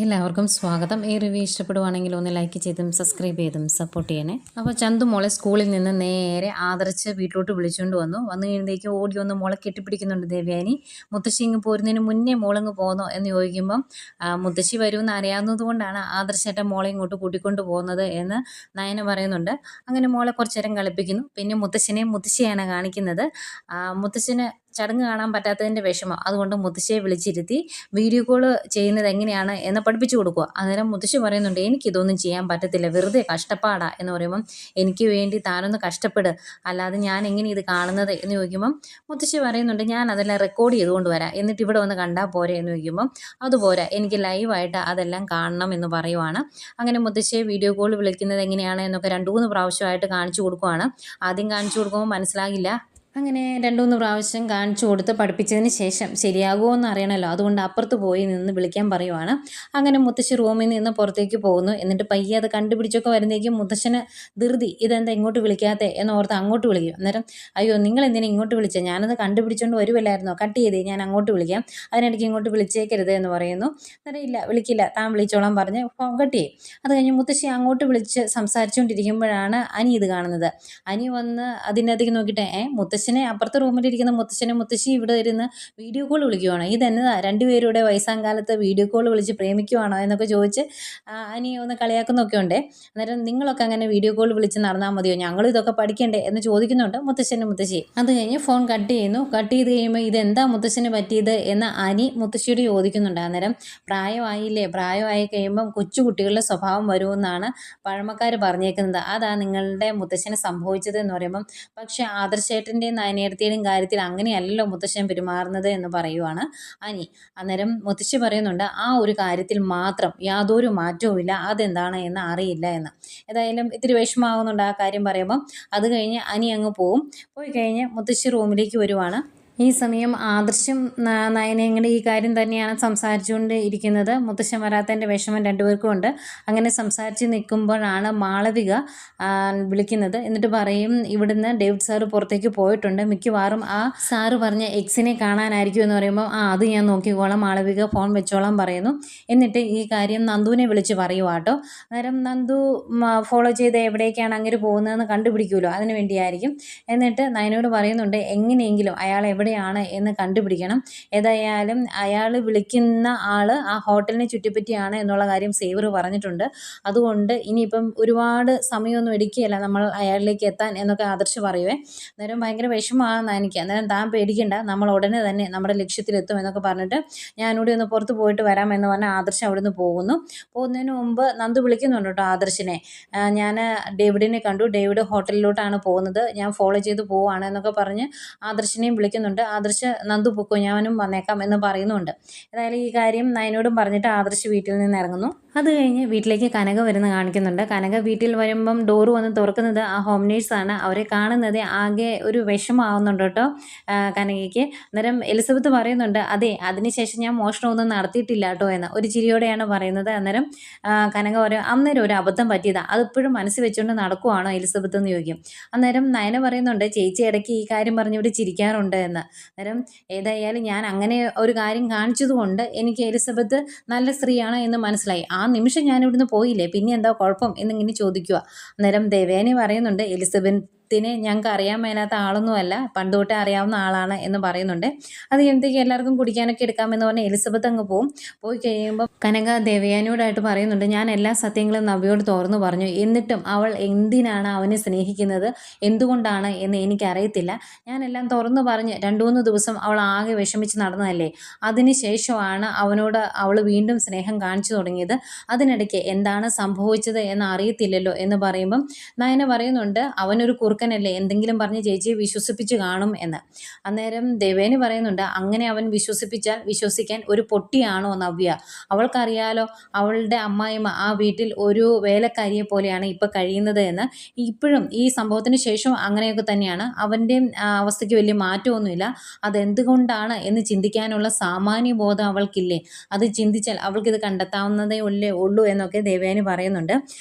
എല്ലാവർക്കും സ്വാഗതം. ഈ റിവ്യൂ ഇഷ്ടപ്പെടുവാണെങ്കിൽ ഒന്ന് ലൈക്ക് ചെയ്തും സബ്സ്ക്രൈബ് ചെയ്തും സപ്പോർട്ട് ചെയ്യണേ. അപ്പോൾ ചന്തു മോളെ സ്കൂളിൽ നിന്ന് നേരെ ആദർശ് വീട്ടിലോട്ട് വിളിച്ചുകൊണ്ട് വന്നു കഴിയുമ്പോഴേക്കും ഓടി വന്ന് മോളെ കെട്ടിപ്പിടിക്കുന്നുണ്ട് ദേവയാനി. മുത്തശ്ശി ഇങ്ങ് പോരുന്നതിന് മുന്നേ മോളങ്ങ് പോന്നോ എന്ന് ചോദിക്കുമ്പം മുത്തശ്ശി വരുമെന്ന് അറിയാവുന്നത് കൊണ്ടാണ് ആദർശേട്ടൻ മോളെ ഇങ്ങോട്ട് കൂട്ടിക്കൊണ്ട് പോകുന്നത് എന്ന് നയന പറയുന്നുണ്ട്. അങ്ങനെ മോളെ കുറച്ചു നേരം കളിപ്പിക്കുന്നു. പിന്നെ മുത്തശ്ശിയാണ് കാണിക്കുന്നത്. മുത്തശ്ശന് ചടങ്ങ് കാണാൻ പറ്റാത്തതിൻ്റെ വിഷമം, അതുകൊണ്ട് മുത്തശ്ശിയെ വിളിച്ചിരുത്തി വീഡിയോ കോൾ ചെയ്യുന്നത് എങ്ങനെയാണ് എന്ന് പഠിപ്പിച്ചു കൊടുക്കുക. അന്നേരം മുത്തശ്ശി പറയുന്നുണ്ട്, എനിക്കിതൊന്നും ചെയ്യാൻ പറ്റത്തില്ല, വെറുതെ കഷ്ടപ്പാടാ എന്ന് പറയുമ്പം എനിക്ക് വേണ്ടി താനൊന്ന് കഷ്ടപ്പെട്, അല്ലാതെ ഞാൻ എങ്ങനെ ഇത് കാണുന്നത് എന്ന് ചോദിക്കുമ്പം മുത്തശ്ശി പറയുന്നുണ്ട്, ഞാൻ അതെല്ലാം റെക്കോർഡ് ചെയ്തുകൊണ്ട് വരാം, എന്നിട്ട് ഇവിടെ വന്ന് കണ്ടാൽ പോരെ എന്ന് ചോദിക്കുമ്പം അതുപോരാ, എനിക്ക് ലൈവായിട്ട് അതെല്ലാം കാണണം എന്ന് പറയുവാണ്. അങ്ങനെ മുത്തശ്ശിയെ വീഡിയോ കോൾ വിളിക്കുന്നത് എങ്ങനെയാണ് എന്നൊക്കെ 2-3 പ്രാവശ്യമായിട്ട് കാണിച്ചു കൊടുക്കുവാണ്. ആദ്യം കാണിച്ചു കൊടുക്കുമ്പോൾ മനസ്സിലാകില്ല. അങ്ങനെ 2-3 പ്രാവശ്യം കാണിച്ചു കൊടുത്ത് പഠിപ്പിച്ചതിന് ശേഷം ശരിയാകുമോ എന്ന് അറിയണമല്ലോ, അതുകൊണ്ട് അപ്പുറത്ത് പോയി നിന്ന് വിളിക്കാൻ പറയുവാണ്. അങ്ങനെ മുത്തശ്ശി റൂമിൽ നിന്ന് പുറത്തേക്ക് പോകുന്നു. എന്നിട്ട് പയ്യെ അത് കണ്ടുപിടിച്ചൊക്കെ വരുന്നേക്കും മുത്തശ്ശന് ധൃതി, ഇതെന്താ ഇങ്ങോട്ട് വിളിക്കാത്തേ എന്നോർത്ത് അങ്ങോട്ട് വിളിക്കും. അന്നേരം, അയ്യോ നിങ്ങൾ എന്തിനാ ഇങ്ങോട്ട് വിളിച്ചത്, ഞാനത് കണ്ടുപിടിച്ചുകൊണ്ട് വരുമല്ലായിരുന്നോ, കട്ട് ചെയ്തേ, ഞാൻ അങ്ങോട്ട് വിളിക്കാം, അതിനിടയ്ക്ക് ഇങ്ങോട്ട് വിളിച്ചേക്കരുത് എന്ന് പറയുന്നു. അന്നേരം ഇല്ല വിളിക്കില്ല, താൻ വിളിച്ചോളാൻ പറഞ്ഞ് ഫോൺ കട്ട് ചെയ്യും. അത് കഴിഞ്ഞ് മുത്തശ്ശി അങ്ങോട്ട് വിളിച്ച് സംസാരിച്ചുകൊണ്ടിരിക്കുമ്പോഴാണ് അനി ഇത് കാണുന്നത്. അനി വന്ന് അതിനകത്തേക്ക് നോക്കിയിട്ട് മുത്തശ്ശനെ, അപ്പുറത്തെ റൂമിലിരിക്കുന്ന മുത്തശ്ശനെ മുത്തശ്ശി ഇവിടെ ഇരുന്ന് വീഡിയോ കോൾ വിളിക്കുവാണോ, ഇതെന്നതാ രണ്ടുപേരുടെ വയസ്സാങ്കാലത്ത് വീഡിയോ കോൾ വിളിച്ച് പ്രേമിക്കുവാണോ എന്നൊക്കെ ചോദിച്ച് അനി ഒന്ന് കളിയാക്കുന്നൊക്കെ ഉണ്ട്. അന്നേരം നിങ്ങളൊക്കെ അങ്ങനെ വീഡിയോ കോൾ വിളിച്ച് നടന്നാൽ മതിയോ, ഞങ്ങൾ ഇതൊക്കെ പഠിക്കണ്ടേ എന്ന് ചോദിക്കുന്നുണ്ട് മുത്തശ്ശി. അത് കഴിഞ്ഞ് ഫോൺ കട്ട് ചെയ്യുന്നു. കട്ട് ചെയ്ത് കഴിയുമ്പോൾ ഇതെന്താ മുത്തശ്ശന് പറ്റിയത് എന്ന് അനി മുത്തശ്ശിയോട് ചോദിക്കുന്നുണ്ട്. അന്നേരം പ്രായമായില്ലേ, പ്രായമായി കഴിയുമ്പം കൊച്ചുകുട്ടികളുടെ സ്വഭാവം വരുമെന്നാണ് പഴമക്കാർ പറഞ്ഞേക്കുന്നത്, അതാ നിങ്ങളുടെ മുത്തശ്ശന് സംഭവിച്ചത് എന്ന് പറയുമ്പം, പക്ഷേ ആദർശേട്ടൻ്റെ നയനേടത്തിയുടെയും കാര്യത്തിൽ അങ്ങനെയല്ലല്ലോ മുത്തശ്ശൻ പെരുമാറുന്നത് എന്ന് പറയുവാണ് അനി. അന്നേരം മുത്തശ്ശി പറയുന്നുണ്ട്, ആ ഒരു കാര്യത്തിൽ മാത്രം യാതൊരു മാറ്റവും ഇല്ല, അതെന്താണ് എന്ന് അറിയില്ല എന്ന്. ഏതായാലും ഇത്തിരി വിഷമാകുന്നുണ്ട് ആ കാര്യം പറയുമ്പം. അത് കഴിഞ്ഞ് അനി അങ്ങ് പോയി കഴിഞ്ഞ് മുത്തശ്ശി റൂമിലേക്ക് വരുവാണ്. ഈ സമയം ആദർശം നയനയും കൂടെ ഈ കാര്യം തന്നെയാണ് സംസാരിച്ചുകൊണ്ട് ഇരിക്കുന്നത്. മുത്തശ്ശൻ വരാത്തതിൻ്റെ വിഷമം രണ്ടുപേർക്കും ഉണ്ട്. അങ്ങനെ സംസാരിച്ച് നിൽക്കുമ്പോഴാണ് മാളവിക വിളിക്കുന്നത്. എന്നിട്ട് പറയും, ഇവിടുന്ന് ഡേവിഡ് സാറ് പുറത്തേക്ക് പോയിട്ടുണ്ട്, മിക്കവാറും ആ സാറ് പറഞ്ഞ എക്സിനെ കാണാനായിരിക്കും എന്ന് പറയുമ്പോൾ, അത് ഞാൻ നോക്കിക്കോളാം, മാളവിക ഫോൺ വെച്ചോളാം പറയുന്നു. എന്നിട്ട് ഈ കാര്യം നന്ദുവിനെ വിളിച്ച് പറയുവാട്ടോ. അന്നേരം നന്ദു ഫോളോ ചെയ്ത് എവിടേക്കാണ് അങ്ങനെ പോകുന്നതെന്ന് കണ്ടുപിടിക്കുമല്ലോ, അതിന് വേണ്ടിയായിരിക്കും. എന്നിട്ട് നയനോട് പറയുന്നുണ്ട്, എങ്ങനെയെങ്കിലും അയാൾ എവിടെയാണ് എന്ന് കണ്ടുപിടിക്കണം, ഏതായാലും അയാൾ വിളിക്കുന്ന ആൾ ആ ഹോട്ടലിനെ ചുറ്റിപ്പറ്റിയാണ് എന്നുള്ള കാര്യം സേവർ പറഞ്ഞിട്ടുണ്ട്, അതുകൊണ്ട് ഇനിയിപ്പം ഒരുപാട് സമയമൊന്നും എടുക്കുകയല്ല നമ്മൾ അയാളിലേക്ക് എത്താൻ എന്നൊക്കെ ആദർശ് പറയുവേ. അന്നേരം ഭയങ്കര വിഷമമാണ് എനിക്ക്. അന്നേരം താൻ പേടിക്കേണ്ട, നമ്മൾ ഉടനെ തന്നെ നമ്മുടെ ലക്ഷ്യത്തിലെത്തും എന്നൊക്കെ പറഞ്ഞിട്ട് ഞാനിവിടെ ഒന്ന് പുറത്ത് പോയിട്ട് വരാമെന്ന് പറഞ്ഞാൽ ആദർശ് അവിടെ നിന്ന് പോകുന്നതിന് മുമ്പ് നന്ദു വിളിക്കുന്നുണ്ട് കേട്ടോ ആദർശിനെ. ഞാൻ ഡേവിഡിനെ കണ്ടു, ഡേവിഡ് ഹോട്ടലിലോട്ടാണ് പോകുന്നത്, ഞാൻ ഫോളോ ചെയ്ത് പോവുകയാണ് എന്നൊക്കെ പറഞ്ഞ് ആദർശിനെയും വിളിക്കുന്നുണ്ട്. ആദർശ്, നന്ദു പൊക്കോ, ഞാനും വന്നേക്കാം എന്ന് പറയുന്നുണ്ട്. ഏതായാലും ഈ കാര്യം നയനോടും പറഞ്ഞിട്ട് ആദർശ് വീട്ടിൽ നിന്ന് ഇറങ്ങുന്നു. അത് കഴിഞ്ഞ് വീട്ടിലേക്ക് കനക വരുന്ന കാണിക്കുന്നുണ്ട്. കനക വീട്ടിൽ വരുമ്പം ഡോറ് വന്ന് തുറക്കുന്നത് ആ ഹോം നേഴ്സാണ്. അവരെ കാണുന്നത് ആകെ ഒരു വിഷമാവുന്നുണ്ട് കേട്ടോ കനകയ്ക്ക്. അന്നേരം എലിസബത്ത് പറയുന്നുണ്ട്, അതെ അതിനുശേഷം ഞാൻ മോഷണമൊന്നും നടത്തിയിട്ടില്ല കേട്ടോ എന്ന് ഒരു ചിരിയോടെയാണ് പറയുന്നത്. അന്നേരം കനക അന്നേരം ഒരു അബദ്ധം പറ്റിയതാണ്, അതിപ്പോഴും മനസ്സിൽ വെച്ചുകൊണ്ട് നടക്കുവാണോ എലിസബത്ത് എന്ന് ചോദിക്കും. അന്നേരം നയന പറയുന്നുണ്ട്, ചേച്ചി ഇടയ്ക്ക് ഈ കാര്യം പറഞ്ഞ് ഇവിടെ ചിരിക്കാറുണ്ട് എന്ന്. അന്നേരം ഏതായാലും ഞാൻ അങ്ങനെ ഒരു കാര്യം കാണിച്ചതുകൊണ്ട് എനിക്ക് എലിസബത്ത് നല്ല സ്ത്രീയാണ് എന്ന് മനസ്സിലായി, ആ നിമിഷം ഞാൻ ഇവിടുന്ന് പോയില്ലേ, പിന്നെ എന്താ കുഴപ്പം എന്നിങ്ങനെ ചോദിക്കുക. അന്നേരം ദേവേനി പറയുന്നുണ്ട്, എലിസബത്തിനെ ഞങ്ങൾക്ക് അറിയാൻ മേലാത്ത ആളൊന്നുമല്ല, പണ്ട് തൊട്ടേ അറിയാവുന്ന ആളാണ് എന്ന് പറയുന്നുണ്ട്. അത് കഴിയുമ്പോഴത്തേക്ക് എല്ലാവർക്കും കുടിക്കാനൊക്കെ എടുക്കാമെന്ന് പറഞ്ഞാൽ എലിസബത്ത് അങ്ങ് പോയി കഴിയുമ്പോൾ കനക ദേവയാനിയോടായിട്ട് പറയുന്നുണ്ട്, ഞാൻ എല്ലാ സത്യങ്ങളും നവ്യോട് തുറന്നു പറഞ്ഞു, എന്നിട്ടും അവൾ എന്തിനാണ് അവനെ സ്നേഹിക്കുന്നത്, എന്തുകൊണ്ടാണ് എന്ന് എനിക്കറിയത്തില്ല, ഞാനെല്ലാം തുറന്നു പറഞ്ഞ് 2-3 ദിവസം അവൾ ആകെ വിഷമിച്ച് നടന്നതല്ലേ, അതിനുശേഷമാണ് അവനോട് അവൾ വീണ്ടും സ്നേഹം കാണിച്ചു തുടങ്ങിയത്, അതിനിടയ്ക്ക് എന്താണ് സംഭവിച്ചത് എന്ന് അറിയത്തില്ലല്ലോ എന്ന് പറയുമ്പം നയന പറയുന്നുണ്ട്, അവനൊരു കുറുക്കനല്ലേ, എന്തെങ്കിലും പറഞ്ഞ് ചേച്ചിയെ വിശ്വസിപ്പിച്ച് കാണും എന്ന്. അന്നേരം ദേവേനി പറയുന്നുണ്ട്, അങ്ങനെ അവൻ വിശ്വസിപ്പിച്ചാൽ വിശ്വസിക്കാൻ ഒരു പൊട്ടിയാണോ നവ്യ, അവൾക്കറിയാലോ അവളുടെ അമ്മായിമ്മ ആ വീട്ടിൽ ഒരു വേലക്കാരിയെ പോലെയാണ് ഇപ്പം കഴിയുന്നത് എന്ന്. ഇപ്പോഴും ഈ സംഭവത്തിന് ശേഷം അങ്ങനെയൊക്കെ തന്നെയാണ്, അവൻ്റെ അവസ്ഥയ്ക്ക് വലിയ മാറ്റമൊന്നുമില്ല, അതെന്തുകൊണ്ടാണ് എന്ന് ചിന്തിക്കാനുള്ള സാമാന്യ ബോധം അവൾക്കില്ലേ, അത് ചിന്തിച്ചാൽ അവൾക്കിത് കണ്ടെത്താവുന്നതേ ഉള്ളൂ എന്നൊക്കെ ദേവയാനി പറയുന്നുണ്ട്.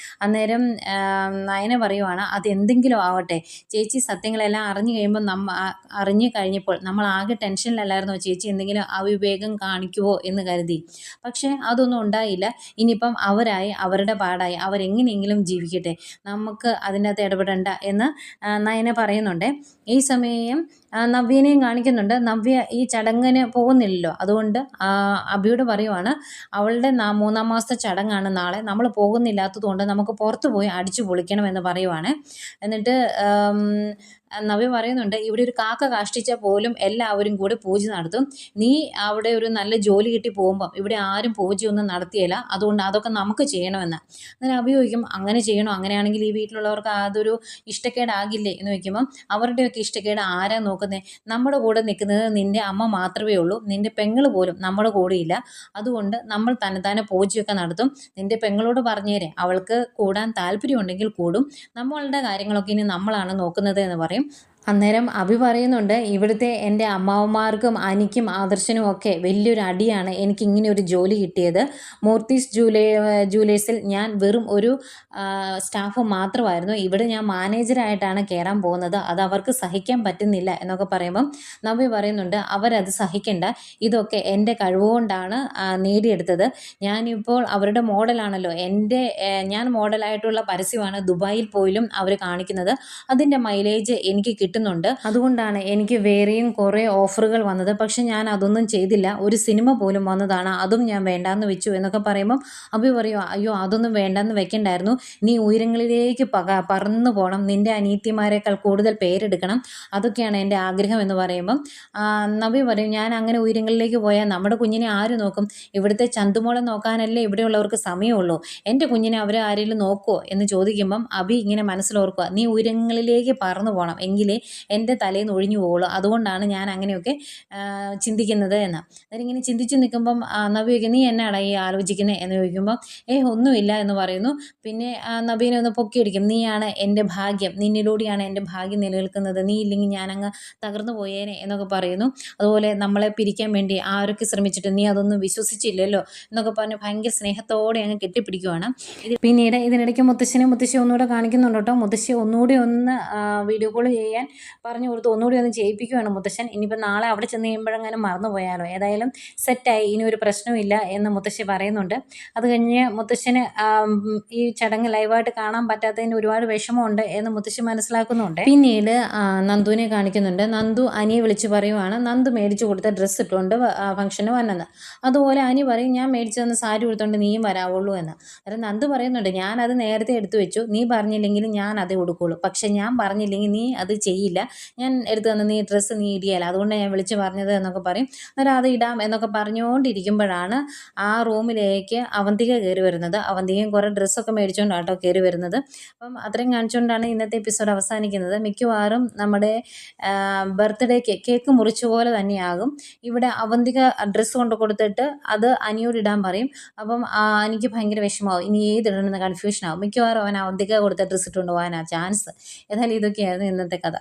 അന്നേരം നയന പറയുവാണ്, അതെന്തെങ്കിലും ആവട്ടെ, ചേച്ചി സത്യങ്ങളെല്ലാം അറിഞ്ഞു കഴിയുമ്പോൾ അറിഞ്ഞു കഴിഞ്ഞപ്പോൾ നമ്മൾ ആകെ ടെൻഷനിലല്ലായിരുന്നോ ചേച്ചി, എന്തെങ്കിലും അവിവേകം കാണിക്കുമോ എന്ന് കരുതി. പക്ഷേ അതൊന്നും ഉണ്ടായില്ല. ഇനിയിപ്പം അവരായി അവരുടെ പാടായി അവരെങ്ങനെയെങ്കിലും ജീവിക്കട്ടെ, നമുക്ക് അതിൻ്റെ അകത്ത് ഇടപെടണ്ട എന്ന് നയന പറയുന്നുണ്ട്. ഈ സമയം നവ്യനെയും കാണിക്കുന്നുണ്ട്. നവ്യ ഈ ചടങ്ങിന് പോകുന്നില്ലല്ലോ, അതുകൊണ്ട് അഭിയോട് പറയുവാണ് അവളുടെ 3-ാം മാസത്തെ ചടങ്ങാണ് നാളെ, നമ്മൾ പോകുന്നില്ലാത്തത് കൊണ്ട് നമുക്ക് പുറത്ത് പോയി അടിച്ചു പൊളിക്കണമെന്ന് പറയുവാണ്. എന്നിട്ട് നവ്യ പറയുന്നുണ്ട് ഇവിടെ ഒരു കാക്ക കാഷ്ടിച്ചാൽ പോലും എല്ലാവരും കൂടി പൂജ നടത്തും, നീ അവിടെ ഒരു നല്ല ജോലി കിട്ടി പോകുമ്പം ഇവിടെ ആരും പൂജയൊന്നും നടത്തിയില്ല, അതുകൊണ്ട് അതൊക്കെ നമുക്ക് ചെയ്യണമെന്ന്. അങ്ങനെ അഭി ചോദിക്കും അങ്ങനെ ചെയ്യണോ, അങ്ങനെയാണെങ്കിൽ ഈ വീട്ടിലുള്ളവർക്ക് അതൊരു ഇഷ്ടക്കേടാകില്ലേ എന്ന് ചോദിക്കുമ്പം അവരുടെയൊക്കെ ഇഷ്ടക്കേട് ആരാ നോക്കുന്നത്, നമ്മുടെ കൂടെ നിൽക്കുന്നത് നിൻ്റെ അമ്മ മാത്രമേ ഉള്ളൂ, നിൻ്റെ പെങ്ങൾ പോലും നമ്മുടെ കൂടെയില്ല, അതുകൊണ്ട് നമ്മൾ തന്നെ പൂജയൊക്കെ നടത്തും, നിൻ്റെ പെങ്ങളോട് പറഞ്ഞേരെ, അവൾക്ക് കൂടാൻ താല്പര്യമുണ്ടെങ്കിൽ കൂടും, നമ്മളുടെ കാര്യങ്ങളൊക്കെ ഇനി നമ്മളാണ് നോക്കുന്നത് എന്ന് പറയും. അന്നേരം അഭി പറയുന്നുണ്ട് ഇവിടുത്തെ എൻ്റെ അമ്മാവന്മാർക്കും അനിക്കും ആദർശനും ഒക്കെ വലിയൊരു അടിയാണ് എനിക്ക് ഇങ്ങനെ ഒരു ജോലി കിട്ടിയത്. മൂർത്തീസ് ജൂലേഴ്സിൽ ഞാൻ വെറും ഒരു സ്റ്റാഫ് മാത്രമായിരുന്നു, ഇവിടെ ഞാൻ മാനേജറായിട്ടാണ് കയറാൻ പോകുന്നത്, അത് അവർക്ക് സഹിക്കാൻ പറ്റുന്നില്ല എന്നൊക്കെ പറയുമ്പം നവ്യ പറയുന്നുണ്ട് അവരത് സഹിക്കണ്ട, ഇതൊക്കെ എൻ്റെ കഴിവുകൊണ്ടാണ് നേടിയെടുത്തത്, ഞാനിപ്പോൾ അവരുടെ മോഡലാണല്ലോ, ഞാൻ മോഡലായിട്ടുള്ള പരസ്യമാണ് ദുബായിൽ പോലും അവർ കാണിക്കുന്നത്, അതിൻ്റെ മൈലേജ് എനിക്ക് കിട്ടുന്നുണ്ട്, അതുകൊണ്ടാണ് എനിക്ക് വേറെയും കുറേ ഓഫറുകൾ വന്നത്, പക്ഷെ ഞാൻ അതൊന്നും ചെയ്തില്ല, ഒരു സിനിമ പോലും വന്നതാണ്, അതും ഞാൻ വേണ്ടാന്ന് വെച്ചു എന്നൊക്കെ പറയുമ്പം അഭി പറയും അയ്യോ അതൊന്നും വേണ്ടാന്ന് വെക്കണ്ടായിരുന്നു, നീ ഉയരങ്ങളിലേക്ക് പറന്നു പോകണം, നിൻ്റെ അനിയത്തിമാരെക്കാൾ കൂടുതൽ പേരെടുക്കണം, അതൊക്കെയാണ് എൻ്റെ ആഗ്രഹം എന്ന് പറയുമ്പം നവ്യ പറയും ഞാൻ അങ്ങനെ ഉയരങ്ങളിലേക്ക് പോയാൽ നമ്മുടെ കുഞ്ഞിനെ ആര് നോക്കും, ഇവിടുത്തെ ചന്തുമോളെ നോക്കാനല്ലേ ഇവിടെയുള്ളവർക്ക് സമയമുള്ളൂ, എൻ്റെ കുഞ്ഞിനെ അവർ ആരെങ്കിലും നോക്കുമോ എന്ന് ചോദിക്കുമ്പം അഭി ഇങ്ങനെ മനസ്സിലോർക്കുക നീ ഉയരങ്ങളിലേക്ക് പറന്നു പോകണം, എങ്കിലേ എൻ്റെ തലയിൽ നിന്ന് ഒഴിഞ്ഞു പോകുള്ളൂ, അതുകൊണ്ടാണ് ഞാൻ അങ്ങനെയൊക്കെ ചിന്തിക്കുന്നത് എന്ന്. അതിങ്ങനെ ചിന്തിച്ച് നിൽക്കുമ്പം നവ്യയ്ക്ക് നീ എന്നാടാ ഈ ആലോചിക്കുന്നത് എന്ന് ചോദിക്കുമ്പം ഒന്നുമില്ല എന്ന് പറയുന്നു. പിന്നെ നവ്യനെ ഒന്ന് പൊക്കിയടിക്കും, നീയാണ് എൻ്റെ ഭാഗ്യം, നിന്നിലൂടെയാണ് എൻ്റെ ഭാഗ്യം നിലനിൽക്കുന്നത്, നീ ഇല്ലെങ്കിൽ ഞാനങ്ങ് തകർന്നു പോയേനെ എന്നൊക്കെ പറയുന്നു. അതുപോലെ നമ്മളെ പിരിക്കാൻ വേണ്ടി ആരൊക്കെ ശ്രമിച്ചിട്ട് നീ അതൊന്നും വിശ്വസിച്ചില്ലല്ലോ എന്നൊക്കെ പറഞ്ഞ് ഭയങ്കര സ്നേഹത്തോടെ അങ്ങ് കെട്ടിപ്പിടിക്കുവാണ്. പിന്നീട് ഇതിനിടയ്ക്ക് മുത്തശ്ശി ഒന്നുകൂടെ കാണിക്കുന്നുണ്ട് കേട്ടോ. മുത്തശ്ശി ഒന്നുകൂടി ഒന്ന് വീഡിയോ കോൾ ചെയ്യാൻ പറഞ്ഞു കൊടുത്ത് ഒന്നുകൂടി ഒന്ന് ചെയ്യിപ്പിക്കുകയാണ് മുത്തശ്ശൻ. ഇനിയിപ്പോൾ നാളെ അവിടെ ചെന്ന് കഴിയുമ്പോഴെങ്ങനെ മറന്നു പോയാലോ, ഏതായാലും സെറ്റായി, ഇനി ഒരു പ്രശ്നമില്ല എന്ന് മുത്തശ്ശി പറയുന്നുണ്ട്. അത് കഴിഞ്ഞ് മുത്തശ്ശന് ഈ ചടങ്ങ് ലൈവായിട്ട് കാണാൻ പറ്റാത്തതിന് ഒരുപാട് വിഷമമുണ്ട് എന്ന് മുത്തശ്ശി മനസ്സിലാക്കുന്നുണ്ട്. പിന്നീട് നന്ദുവിനെ കാണിക്കുന്നുണ്ട്. നന്ദു അനിയെ വിളിച്ച് പറയുവാണ് നന്ദു മേടിച്ചു കൊടുത്ത ഡ്രസ്സ് ഇട്ടുകൊണ്ട് ഫംഗ്ഷന് വന്നെന്ന്. അതുപോലെ അനി പറയും ഞാൻ മേടിച്ചു തന്ന സാരി കൊടുത്തോണ്ട് നീയും വരാവുള്ളൂ എന്ന്. അന്നേരം നന്ദു പറയുന്നുണ്ട് ഞാനത് നേരത്തെ എടുത്തു വെച്ചു, നീ പറഞ്ഞില്ലെങ്കിലും ഞാൻ അത് കൊടുക്കുള്ളൂ, പക്ഷെ ഞാൻ പറഞ്ഞില്ലെങ്കിൽ നീ അത് ചെയ്യില്ല, ഞാൻ എടുത്തു തന്ന നീ ഡ്രസ്സ് നീ ഇടിയല്ല, അതുകൊണ്ടാണ് ഞാൻ വിളിച്ച് പറഞ്ഞത് എന്നൊക്കെ പറയും. അന്നേരം അത് ഇടാം എന്നൊക്കെ പറഞ്ഞുകൊണ്ടിരിക്കുമ്പോഴാണ് ആ റൂമിലേക്ക് അവന്തിക കയറി വരുന്നത്. അവന്തികയും കുറേ ഡ്രസ്സൊക്കെ മേടിച്ചുകൊണ്ടാട്ടോ കയറി വരുന്നത്. അപ്പം അത്രയും കാണിച്ചുകൊണ്ടാണ് ഇന്നത്തെ എപ്പിസോഡ് അവസാനിക്കുന്നത്. മിക്കവാറും നമ്മുടെ ബർത്ത്ഡേക്ക് കേക്ക് മുറിച്ച പോലെ തന്നെയാകും. ഇവിടെ അവന്തിക ഡ്രസ്സ് കൊണ്ട് കൊടുത്തിട്ട് അത് അനിയോട് ഇടാൻ പറയും. അപ്പം എനിക്ക് ഭയങ്കര വിഷമമാവും, ഇനി ഏതിടണമെന്ന് കൺഫ്യൂഷനാവും. മിക്കവാറും അവൻ അവന്തിക കൊടുത്ത ഡ്രസ്സ് ഇട്ടുകൊണ്ട് പോകാനാണ് ചാൻസ്. ഏതായാലും ഇതൊക്കെയായിരുന്നു ഇന്നത്തെ കഥ.